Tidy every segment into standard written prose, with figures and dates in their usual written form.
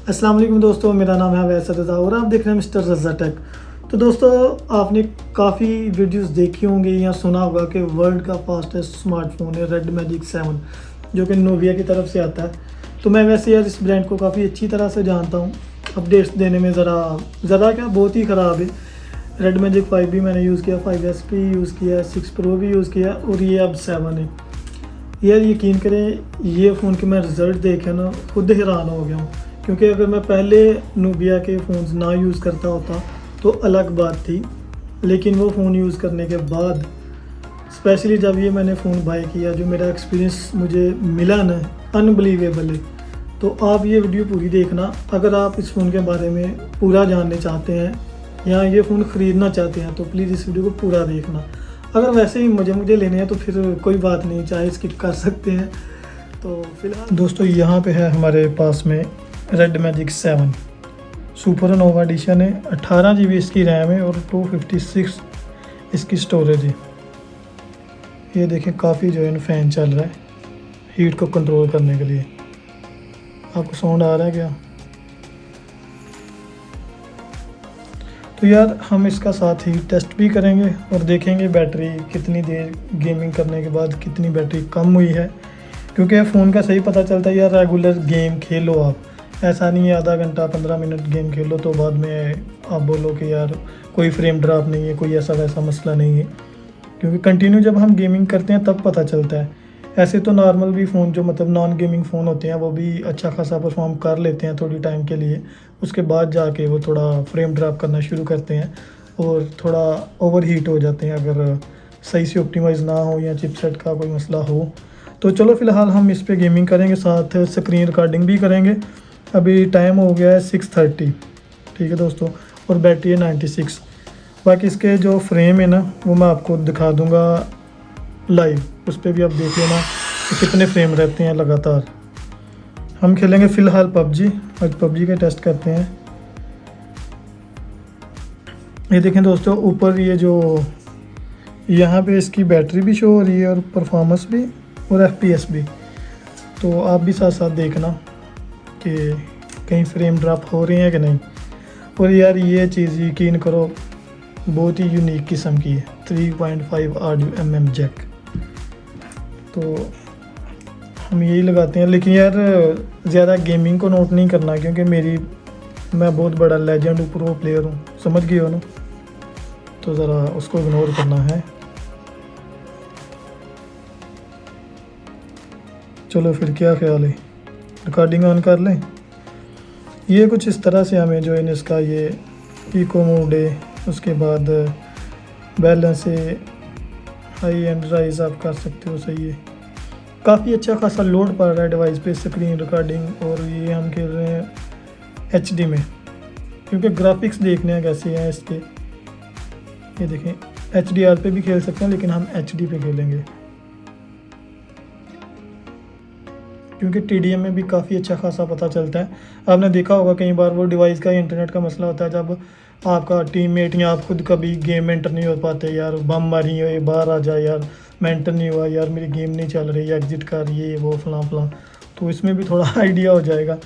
अस्सलाम वालेकुम दोस्तों, मेरा नाम है अवैस रज़ा और आप देख रहे हैं मिस्टर रज़ा टेक। तो दोस्तों, आपने काफ़ी वीडियोस देखी होंगी या सुना होगा कि वर्ल्ड का फास्टेस्ट स्मार्टफोन है रेड मैजिक 7, जो कि नोबिया की तरफ से आता है। तो मैं वैसे यार इस ब्रांड को काफ़ी अच्छी तरह से जानता हूँ। अपडेट्स देने में ज़रा क्या बहुत ही ख़राब है। रेड मैजिक 5 भी मैंने यूज़ किया, 5S भी यूज़ किया, 6 प्रो भी यूज़ किया और ये अब 7 है। यार यकीन करें, ये फ़ोन के मैं रिज़ल्ट देखे ना खुद हैरान हो गया हूँ। क्योंकि अगर मैं पहले नूबिया के फ़ोन्स ना यूज़ करता होता तो अलग बात थी, लेकिन वो फ़ोन यूज़ करने के बाद स्पेशली जब ये मैंने फ़ोन बाय किया, जो मेरा एक्सपीरियंस मुझे मिला ना, अनबिलीवेबल है। तो आप ये वीडियो पूरी देखना अगर आप इस फ़ोन के बारे में पूरा जानने चाहते हैं या ये फ़ोन ख़रीदना चाहते हैं, तो प्लीज़ इस वीडियो को पूरा देखना। अगर वैसे ही मुझे लेने हैं तो फिर कोई बात नहीं, चाहे स्किप कर सकते हैं। तो फिलहाल दोस्तों, यहाँ पे है हमारे पास में रेड मैजिक 7 सुपर नोवा एडिशन है। 18 GB इसकी रैम है और 256 इसकी स्टोरेज है। ये देखें, काफ़ी जो है फ़ैन चल रहा है हीट को कंट्रोल करने के लिए। आपको साउंड आ रहा है क्या? तो यार हम इसका साथ ही टेस्ट भी करेंगे और देखेंगे बैटरी कितनी देर गेमिंग करने के बाद कितनी बैटरी कम हुई है। क्योंकि फ़ोन का सही पता चलता है यार, रेगुलर गेम खेलो आप, ऐसा नहीं है आधा घंटा 15 मिनट गेम खेलो तो बाद में आप बोलो कि यार कोई फ्रेम ड्रॉप नहीं है, कोई ऐसा वैसा मसला नहीं है। क्योंकि कंटिन्यू जब हम गेमिंग करते हैं तब पता चलता है। ऐसे तो नॉर्मल भी फ़ोन जो मतलब नॉन गेमिंग फ़ोन होते हैं वो भी अच्छा खासा परफॉर्म कर लेते हैं थोड़ी टाइम के लिए, उसके बाद जाके वो थोड़ा फ्रेम ड्रॉप करना शुरू करते हैं और थोड़ा ओवर हीट हो जाते हैं अगर सही से ऑप्टिमाइज़ ना हो या चिपसेट का कोई मसला हो। तो चलो फ़िलहाल हम इस पर गेमिंग करेंगे, साथ स्क्रीन रिकॉर्डिंग भी करेंगे। अभी टाइम हो गया है 6:30, ठीक है दोस्तों, और बैटरी है 96। बाकी इसके जो फ्रेम है ना वो मैं आपको दिखा दूंगा लाइव, उस पर भी आप देख लेना कि कितने फ्रेम रहते हैं लगातार। हम खेलेंगे फ़िलहाल PUBG, आज PUBG का टेस्ट करते हैं। ये देखें दोस्तों, ऊपर ये जो यहाँ पे इसकी बैटरी भी शो हो रही है और परफॉर्मेंस भी और FPS भी। तो आप भी साथ साथ देखना कि कहीं फ्रेम ड्रॉप हो रहे हैं कि नहीं। और यार ये चीज़ यकीन करो बहुत ही यूनिक किस्म की है, 3.5 RU जैक। तो हम यही लगाते हैं, लेकिन यार ज़्यादा गेमिंग को नोट नहीं करना, क्योंकि मैं बहुत बड़ा लेजेंड प्रो प्लेयर हूँ, समझ गए हो ना, तो ज़रा उसको इग्नोर करना है। चलो फिर क्या ख्याल है, रिकॉर्डिंग ऑन कर लें। ये कुछ इस तरह से हमें जो है इसका ये इको मोड है, उसके बाद बैलेंस है, हाई एंड राइज आप कर सकते हो, सही है। काफ़ी अच्छा खासा लोड पड़ रहा है डिवाइस पे स्क्रीन रिकॉर्डिंग। और ये हम खेल रहे हैं HD में, क्योंकि ग्राफिक्स देखने हैं कैसे हैं इसके। ये देखें, HDR पे भी खेल सकते हैं, लेकिन हम HD पे खेलेंगे क्योंकि TDM में भी काफ़ी अच्छा खासा पता चलता है। आपने देखा होगा कई बार वो डिवाइस का इंटरनेट का मसला होता है, जब आपका टीममेट या आप खुद कभी गेम में एंटर नहीं हो पाते, यार बम मारी हो, ये बाहर आ जाए, यार मैं एंटर नहीं हुआ, यार मेरी गेम नहीं चल रही, एग्जिट कर, ये वो फलां। तो इसमें भी थोड़ा आइडिया हो जाएगा।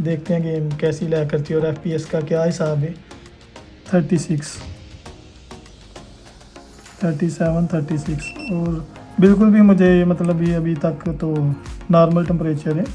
देखते हैं गेम कैसी लैग करती है और FPS का क्या हिसाब है। 36, 37, 36 और बिल्कुल भी मुझे मतलब ये अभी तक तो नॉर्मल टेम्परेचर है।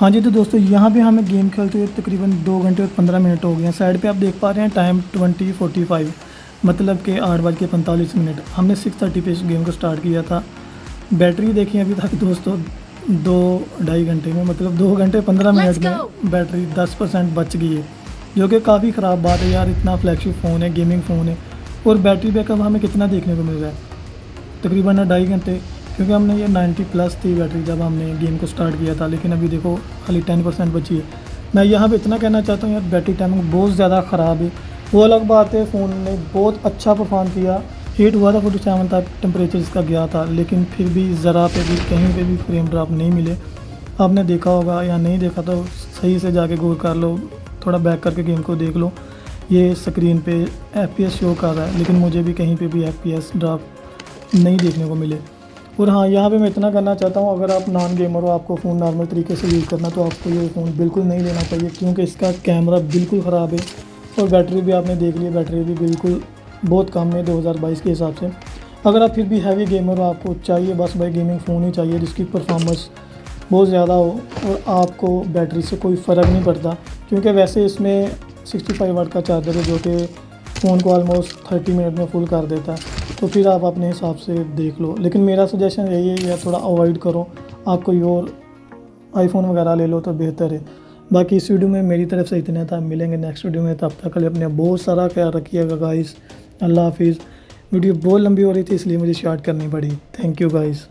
हाँ जी, तो दोस्तों यहाँ पे हमें गेम खेलते हुए तकरीबन 2 घंटे और 15 मिनट हो गए हैं। साइड पे आप देख पा रहे हैं टाइम 20:45, मतलब कि 8:45। हमने 6:30 पे इस गेम को स्टार्ट किया था। बैटरी देखिए अभी तक दोस्तों 2 ढाई घंटे में, मतलब 2 घंटे 15 मिनट में बैटरी 10% बच गई है, जो कि काफ़ी ख़राब बात है यार। इतना फ्लैगशिप फ़ोन है, गेमिंग फ़ोन है, और बैटरी बैकअप हमें कितना देखने को मिल रहा है, तकरीबन 2.5 घंटे, क्योंकि हमने ये 90+ थी बैटरी जब हमने गेम को स्टार्ट किया था। लेकिन अभी देखो खाली 10% बची है। मैं यहाँ पे इतना कहना चाहता हूँ यार, बैटरी टाइमिंग बहुत ज़्यादा ख़राब है। वो अलग बात है, फ़ोन ने बहुत अच्छा परफॉर्म किया, हीट हुआ था 47 तक टेम्परेचर इसका गया था, लेकिन फिर भी ज़रा पे भी कहीं पे भी फ्रेम ड्रॉप नहीं मिले। आपने देखा होगा या नहीं देखा तो सही से जाके गौर कर लो, थोड़ा बैक करके गेम को देख लो। ये स्क्रीन पे FPS शो कर रहा है, लेकिन मुझे भी कहीं पे भी FPS ड्रॉप नहीं देखने को मिले। और हाँ, यहाँ पे मैं इतना करना चाहता हूँ, अगर आप नॉन गेमर हो, आपको फ़ोन नॉर्मल तरीके से यूज़ करना, तो आपको ये फ़ोन बिल्कुल नहीं लेना चाहिए, क्योंकि इसका कैमरा बिल्कुल ख़राब है और बैटरी भी आपने देख लिया, बैटरी भी बिल्कुल बहुत कम है 2022 के हिसाब से। अगर आप फिर भी हैवी गेमर हो, आपको चाहिए बस भाई गेमिंग फ़ोन ही चाहिए जिसकी परफॉर्मेंस बहुत ज़्यादा हो और आपको बैटरी से कोई फ़र्क नहीं पड़ता, क्योंकि वैसे इसमें 65 वाट का चार्जर है, जो कि फ़ोन को ऑलमोस्ट 30 मिनट में फुल कर देता है। तो फिर आप अपने हिसाब से देख लो, लेकिन मेरा सजेशन यही है यार, थोड़ा अवॉइड करो। आप कोई और आईफोन वगैरह ले लो तो बेहतर है। बाकी इस वीडियो में मेरी तरफ से इतना था, मिलेंगे नेक्स्ट वीडियो में, तब तक के लिए अपने बहुत सारा ख्याल रखिएगा गाइस। अल्लाह हाफिज़। वीडियो बहुत लंबी हो रही थी इसलिए मुझे शॉर्ट करनी पड़ी। Thank you guys.